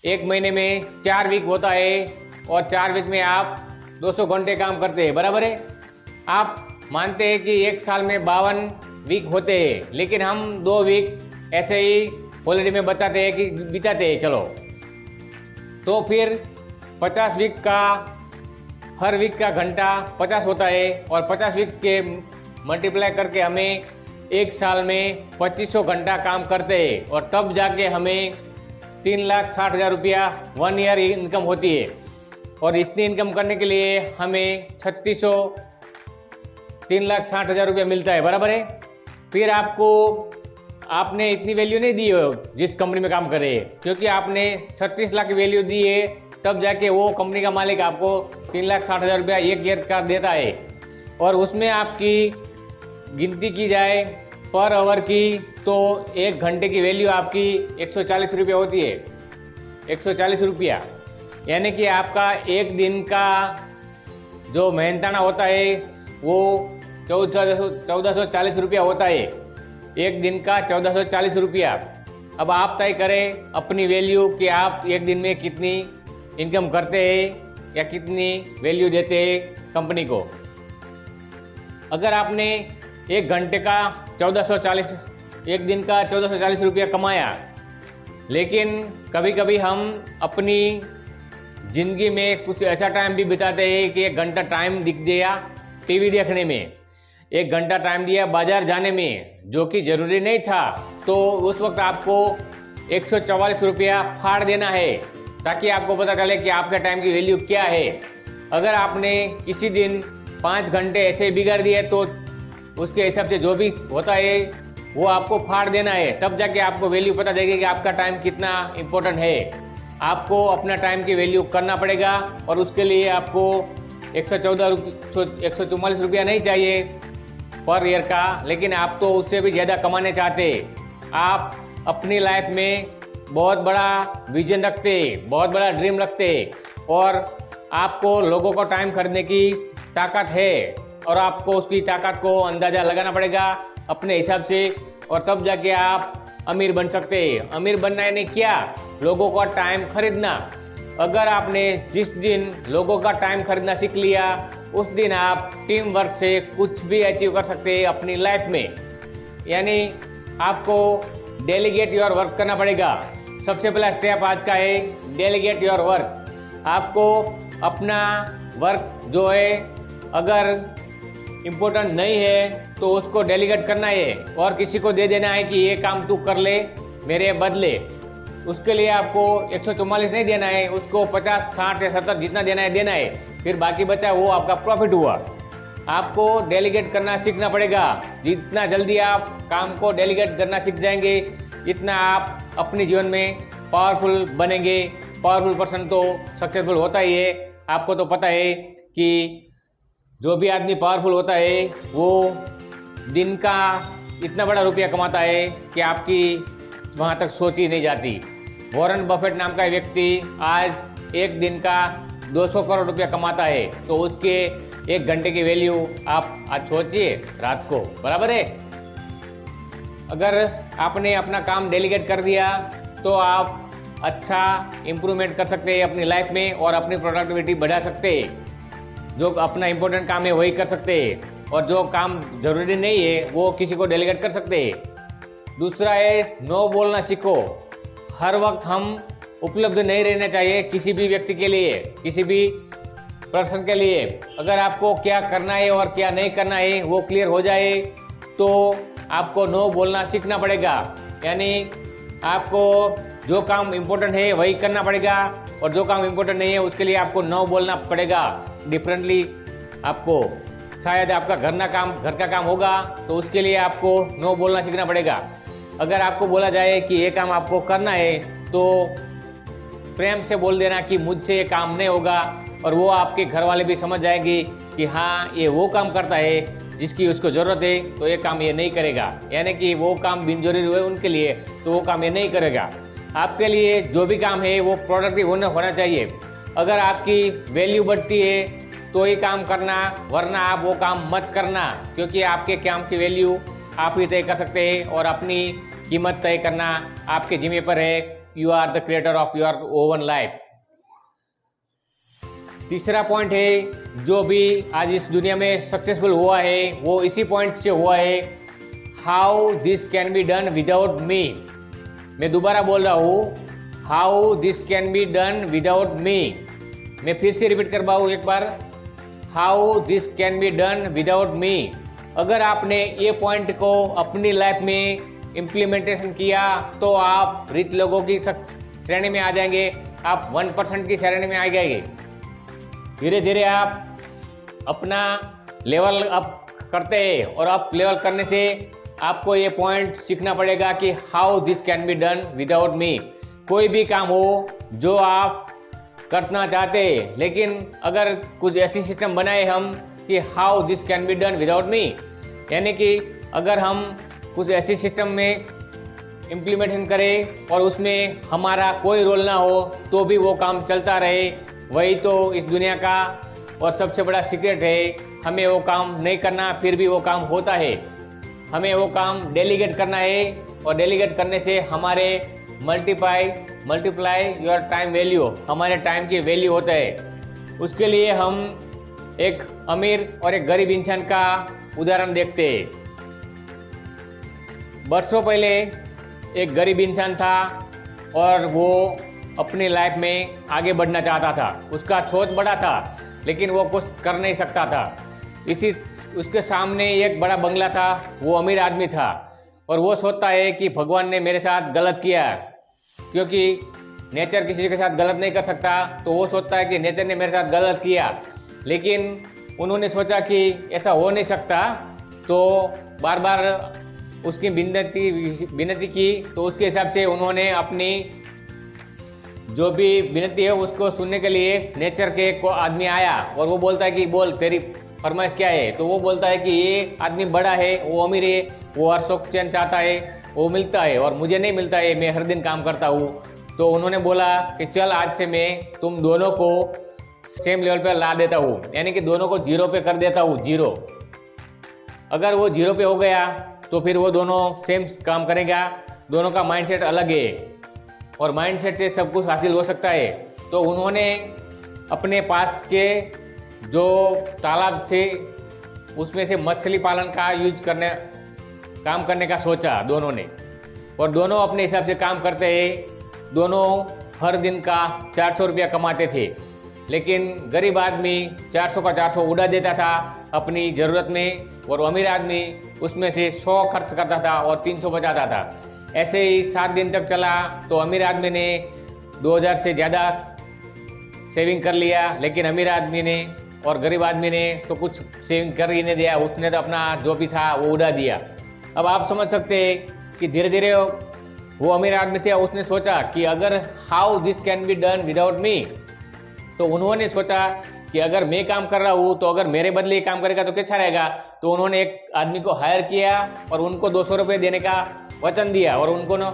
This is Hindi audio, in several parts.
एक महीने में 4 वीक होता है और 4 वीक में आप 200 घंटे काम करते हैं, बराबर है। आप मानते हैं कि एक साल में 52 वीक होते हैं, लेकिन हम 2 वीक ऐसे ही हॉलिडे में बताते हैं कि बिताते हैं, चलो। तो फिर 50 वीक का, हर वीक का घंटा 50 होता है और 50 वीक के मल्टीप्लाई करके हमें एक साल में 2500 घंटा काम करते हैं और तब जाके हमें 3,60,000 रुपया 1 ईयर इनकम होती है। और इतनी इनकम करने के लिए हमें 3,60,000 रुपया मिलता है, बराबर है। फिर आपने इतनी वैल्यू नहीं दी हो जिस कंपनी में काम कर रहे हैं, क्योंकि आपने 36 लाख की वैल्यू दी है, तब जाके वो कंपनी का मालिक आपको 3,60,000 रुपया एक ईयर का देता है। और उसमें आपकी गिनती की जाए पर आवर की तो 1 घंटे की वैल्यू आपकी 140 रुपया होती है, 140 रुपया। यानी कि आपका एक दिन का जो मेहनताना होता है वो 1440 रुपया होता है, एक दिन का 1440 रुपया। अब आप तय करें अपनी वैल्यू कि आप एक दिन में कितनी इनकम करते हैं या कितनी वैल्यू देते हैं कंपनी को। अगर आपने एक घंटे का 1440, एक दिन का 1440 रुपया कमाया, लेकिन कभी कभी हम अपनी ज़िंदगी में कुछ ऐसा टाइम भी बिताते हैं कि 1 घंटा टाइम दिख दिया टीवी देखने में, 1 घंटा टाइम दिया बाजार जाने में, जो कि ज़रूरी नहीं था, तो उस वक्त आपको 144 रुपया फाड़ देना है, ताकि आपको पता चले कि आपके टाइम की वैल्यू क्या है। अगर आपने किसी दिन 5 घंटे ऐसे बिगाड़ दिए तो उसके हिसाब से जो भी होता है वो आपको फाड़ देना है, तब जाके आपको वैल्यू पता चलेगी कि आपका टाइम कितना इम्पोर्टेंट है। आपको अपना टाइम की वैल्यू करना पड़ेगा और उसके लिए आपको 144 रुपया नहीं चाहिए पर ईयर का, लेकिन आप तो उससे भी ज़्यादा कमाने चाहते। आप अपनी लाइफ में बहुत बड़ा विजन रखते, बहुत बड़ा ड्रीम रखते और आपको लोगों को टाइम खरीदने की ताकत है और आपको उसकी ताकत को अंदाज़ा लगाना पड़ेगा अपने हिसाब से, और तब जाके आप अमीर बन सकते हैं। अमीर बनना यानी क्या? लोगों का टाइम खरीदना। अगर आपने जिस दिन लोगों का टाइम खरीदना सीख लिया, उस दिन आप टीम वर्क से कुछ भी अचीव कर सकते हैं अपनी लाइफ में। यानी आपको डेलीगेट योर वर्क करना पड़ेगा। सबसे पहला स्टेप आज का है डेलीगेट योर वर्क। आपको अपना वर्क जो है अगर इम्पोर्टेंट नहीं है तो उसको डेलीगेट करना है और किसी को दे देना है कि ये काम तू कर ले मेरे बदले। उसके लिए आपको 144 नहीं देना है, उसको 50, 60 या 70 जितना देना है, फिर बाकी बचा वो आपका प्रॉफिट हुआ। आपको डेलीगेट करना सीखना पड़ेगा। जितना जल्दी आप काम को डेलीगेट करना सीख जाएंगे, इतना आप अपने जीवन में पावरफुल बनेंगे। पावरफुल पर्सन तो सक्सेसफुल होता ही है। आपको तो पता है कि जो भी आदमी पावरफुल होता है वो दिन का इतना बड़ा रुपया कमाता है कि आपकी वहाँ तक सोच ही नहीं जाती। वॉरेन बफेट नाम का व्यक्ति आज एक दिन का 200 करोड़ रुपया कमाता है, तो उसके 1 घंटे की वैल्यू आप आज सोचिए रात को, बराबर है। अगर आपने अपना काम डेलीगेट कर दिया तो आप अच्छा इम्प्रूवमेंट कर सकते हैं अपनी लाइफ में और अपनी प्रोडक्टिविटी बढ़ा सकते हैं। जो अपना इम्पोर्टेंट काम है वही कर सकते हैं और जो काम ज़रूरी नहीं है वो किसी को डेलीगेट कर सकते हैं। दूसरा है नो बोलना सीखो। हर वक्त हम उपलब्ध नहीं रहना चाहिए किसी भी व्यक्ति के लिए, किसी भी पर्सन के लिए। अगर आपको क्या करना है और क्या नहीं करना है वो क्लियर हो जाए तो आपको नो बोलना सीखना पड़ेगा। यानी आपको जो काम इम्पोर्टेंट है वही करना पड़ेगा और जो काम इम्पोर्टेंट नहीं है उसके लिए आपको नो बोलना पड़ेगा। डिफरेंटली आपको शायद आपका घर का काम होगा तो उसके लिए आपको नो बोलना सीखना पड़ेगा। अगर आपको बोला जाए कि ये काम आपको करना है तो प्रेम से बोल देना कि मुझसे ये काम नहीं होगा, और वो आपके घर वाले भी समझ जाएंगे कि हाँ ये वो काम करता है जिसकी उसको ज़रूरत है, तो ये काम ये नहीं करेगा। यानी कि वो काम बिनजरूरी हुए उनके लिए, तो वो काम ये नहीं करेगा। आपके लिए जो भी काम है वो प्रोडक्टिव होना चाहिए। अगर आपकी वैल्यू बढ़ती है तो ही काम करना, वरना आप वो काम मत करना, क्योंकि आपके काम की वैल्यू आप ही तय कर सकते हैं और अपनी कीमत तय करना आपके जिम्मे पर है। You are the creator of your own life. तीसरा पॉइंट है, जो भी आज इस दुनिया में सक्सेसफुल हुआ है वो इसी पॉइंट से हुआ है, how this can be done without me. मैं दोबारा बोल रहा हूँ, how this can be done without me. मैं फिर से रिपीट कर रहा हूँ एक बार, how this can be done without me. अगर आपने ये पॉइंट को अपनी लाइफ में इम्प्लीमेंटेशन किया तो आप रिच लोगों की श्रेणी में आ जाएंगे, आप 1% की श्रेणी में आ जाएंगे। धीरे धीरे आप अपना लेवल अप करते हैं और अप लेवल करने से आपको ये पॉइंट सीखना पड़ेगा कि how this can be done without मी। कोई भी काम हो जो आप करना चाहते हैं, लेकिन अगर कुछ ऐसी सिस्टम बनाए हम कि how this can be done without मी, यानी कि अगर हम कुछ ऐसी सिस्टम में इम्प्लीमेंटेशन करें और उसमें हमारा कोई रोल ना हो तो भी वो काम चलता रहे, वही तो इस दुनिया का और सबसे बड़ा सीक्रेट है। हमें वो काम नहीं करना फिर भी वो काम होता है। हमें वो काम डेलीगेट करना है और डेलीगेट करने से हमारे मल्टीप्लाई योर टाइम वैल्यू, हमारे टाइम की वैल्यू होता है। उसके लिए हम एक अमीर और एक गरीब इंसान का उदाहरण देखते हैं। बरसों पहले एक गरीब इंसान था और वो अपनी लाइफ में आगे बढ़ना चाहता था। उसका सोच बड़ा था लेकिन वो कुछ कर नहीं सकता था। उसके सामने एक बड़ा बंगला था, वो अमीर आदमी था और वो सोचता है कि भगवान ने मेरे साथ गलत किया, क्योंकि नेचर किसी के साथ गलत नहीं कर सकता। तो वो सोचता है कि नेचर ने मेरे साथ गलत किया, लेकिन उन्होंने सोचा कि ऐसा हो नहीं सकता, तो बार बार उसकी विनती की। तो उसके हिसाब से उन्होंने अपनी जो भी विनती है उसको सुनने के लिए नेचर के को आदमी आया और वो बोलता है कि बोल तेरी फरमाइश क्या है। तो वो बोलता है कि ये आदमी बड़ा है, वो अमीर है, वो हर सुख चैन चाहता है, वो मिलता है और मुझे नहीं मिलता है, मैं हर दिन काम करता हूँ। तो उन्होंने बोला कि चल आज से मैं तुम दोनों को सेम लेवल पर ला देता हूँ, यानी कि दोनों को 0 पे कर देता हूँ, 0। अगर वो 0 पे हो गया तो फिर वो दोनों सेम काम करेगा। दोनों का माइंडसेट अलग है और माइंडसेट से सब कुछ हासिल हो सकता है। तो उन्होंने अपने पास के जो तालाब थे उसमें से मछली पालन का काम करने का सोचा दोनों ने, और दोनों अपने हिसाब से काम करते हैं। दोनों हर दिन का 400 रुपया कमाते थे, लेकिन गरीब आदमी 400 का 400 उड़ा देता था अपनी ज़रूरत में, और अमीर आदमी उसमें से 100 खर्च करता था और 300 बचाता था। ऐसे ही 7 दिन तक चला तो अमीर आदमी ने 2000 से ज़्यादा सेविंग कर लिया, लेकिन अमीर आदमी ने और गरीब आदमी ने तो कुछ सेविंग कर ही नहीं दिया। उसने तो अपना जो भी था वो उड़ा दिया। अब आप समझ सकते हैं कि धीरे धीरे वो अमीर आदमी थे, उसने सोचा कि अगर how this can be done without मी। तो उन्होंने सोचा कि अगर मैं काम कर रहा हूँ तो अगर मेरे बदले ये काम करेगा तो कैसा रहेगा। तो उन्होंने एक आदमी को हायर किया और उनको 200 रुपये देने का वचन दिया और उनको ना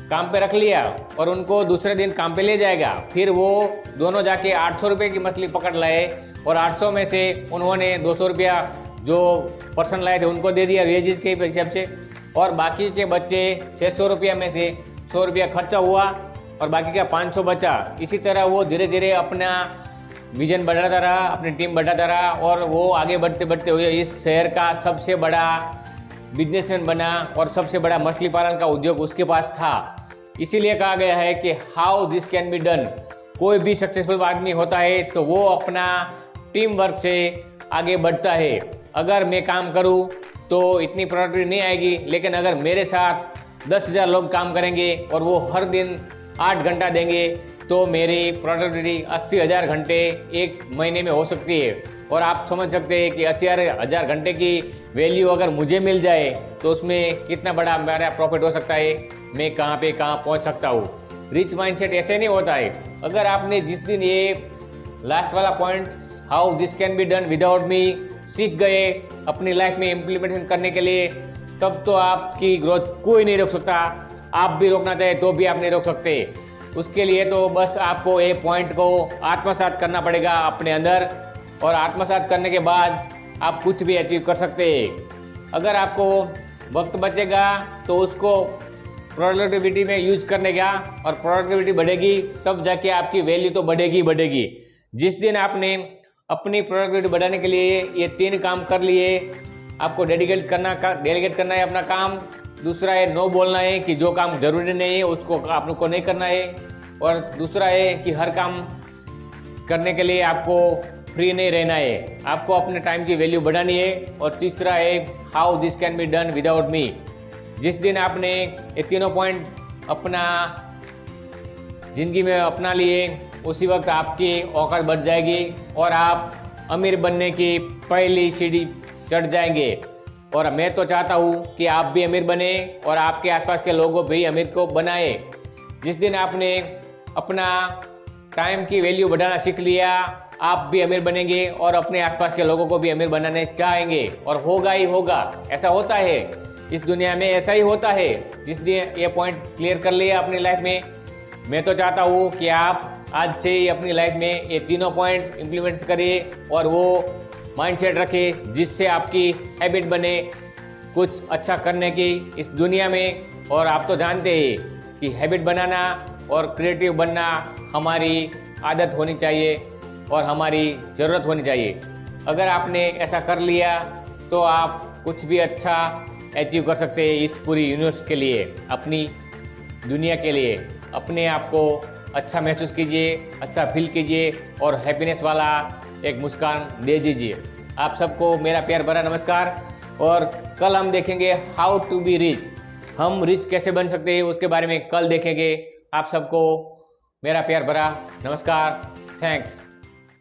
काम पे रख लिया और उनको दूसरे दिन काम पे ले जाएगा। फिर वो दोनों जाके 800 रुपये की मछली पकड़ लाए और 800 में से उन्होंने 200 रुपया जो पर्सन लाए थे उनको दे दिया वेजेस के हिसाब से, और बाकी के बच्चे 600 रुपया में से 100 रुपया खर्चा हुआ और बाकी का 500 बचा। इसी तरह वो धीरे धीरे अपना विजन बढ़ाता रहा, अपनी टीम बढ़ाता रहा और वो आगे बढ़ते बढ़ते हुए इस शहर का सबसे बड़ा बिजनेसमैन बना और सबसे बड़ा मछली पालन का उद्योग उसके पास था। इसीलिए कहा गया है कि how this can be done. कोई भी सक्सेसफुल आदमी होता है तो वो अपना टीम वर्क से आगे बढ़ता है। अगर मैं काम करूं तो इतनी प्रोडक्टिविटी नहीं आएगी, लेकिन अगर मेरे साथ 10,000 लोग काम करेंगे और वो हर दिन 8 घंटा देंगे तो मेरी प्रोडक्टिविटी 80,000 घंटे एक महीने में हो सकती है। और आप समझ सकते हैं कि 80,000 घंटे की वैल्यू अगर मुझे मिल जाए तो उसमें कितना बड़ा मेरा प्रॉफिट हो सकता है, मैं कहाँ पे कहाँ पहुँच सकता हूँ। रिच माइंडसेट ऐसे नहीं होता है। अगर आपने जिस दिन ये लास्ट वाला point how this can be done without मी सीख गए अपनी लाइफ में इम्प्लीमेंटेशन करने के लिए, तब तो आपकी ग्रोथ कोई नहीं रोक सकता। आप भी रोकना चाहे तो भी आप नहीं रोक सकते। उसके लिए तो बस आपको ये पॉइंट को आत्मसात करना पड़ेगा अपने अंदर, और आत्मसात करने के बाद आप कुछ भी अचीव कर सकते हैं। अगर आपको वक्त बचेगा तो उसको प्रोडक्टिविटी में यूज करने का, और प्रोडक्टिविटी बढ़ेगी तब जाके आपकी वैल्यू तो बढ़ेगी बढ़ेगी। जिस दिन आपने अपनी प्रोडक्टिविटी बढ़ाने के लिए ये 3 काम कर लिए, आपको डेलीगेट करना है अपना काम। दूसरा है नो बोलना है कि जो काम जरूरी नहीं है उसको आपको नहीं करना है। और दूसरा है कि हर काम करने के लिए आपको फ्री नहीं रहना है, आपको अपने टाइम की वैल्यू बढ़ानी है। और तीसरा है how this can be done without मी। जिस दिन आपने ये तीनों पॉइंट अपना जिंदगी में अपना लिए, उसी वक्त आपकी औकात बढ़ जाएगी और आप अमीर बनने की पहली सीढ़ी चढ़ जाएंगे। और मैं तो चाहता हूँ कि आप भी अमीर बने और आपके आसपास के लोगों भी अमीर को बनाए। जिस दिन आपने अपना टाइम की वैल्यू बढ़ाना सीख लिया, आप भी अमीर बनेंगे और अपने आसपास के लोगों को भी अमीर बनाने चाहेंगे, और होगा ही होगा। ऐसा होता है इस दुनिया में, ऐसा ही होता है। जिस दिन ये पॉइंट क्लियर कर लिया अपनी लाइफ में, मैं तो चाहता हूँ कि आप आज से ही अपनी लाइफ में ये तीनों पॉइंट इम्प्लीमेंट करिए और वो माइंडसेट रखें जिससे आपकी हैबिट बने कुछ अच्छा करने की इस दुनिया में। और आप तो जानते हैं कि हैबिट बनाना और क्रिएटिव बनना हमारी आदत होनी चाहिए और हमारी ज़रूरत होनी चाहिए। अगर आपने ऐसा कर लिया तो आप कुछ भी अच्छा अचीव कर सकते हैं इस पूरी यूनिवर्स के लिए, अपनी दुनिया के लिए। अपने आप को अच्छा महसूस कीजिए, अच्छा फील कीजिए और हैप्पीनेस वाला एक मुस्कान दे दीजिए। आप सबको मेरा प्यार भरा नमस्कार। और कल हम देखेंगे हाउ टू बी रिच, हम रिच कैसे बन सकते हैं उसके बारे में कल देखेंगे। आप सबको मेरा प्यार भरा नमस्कार। थैंक्स।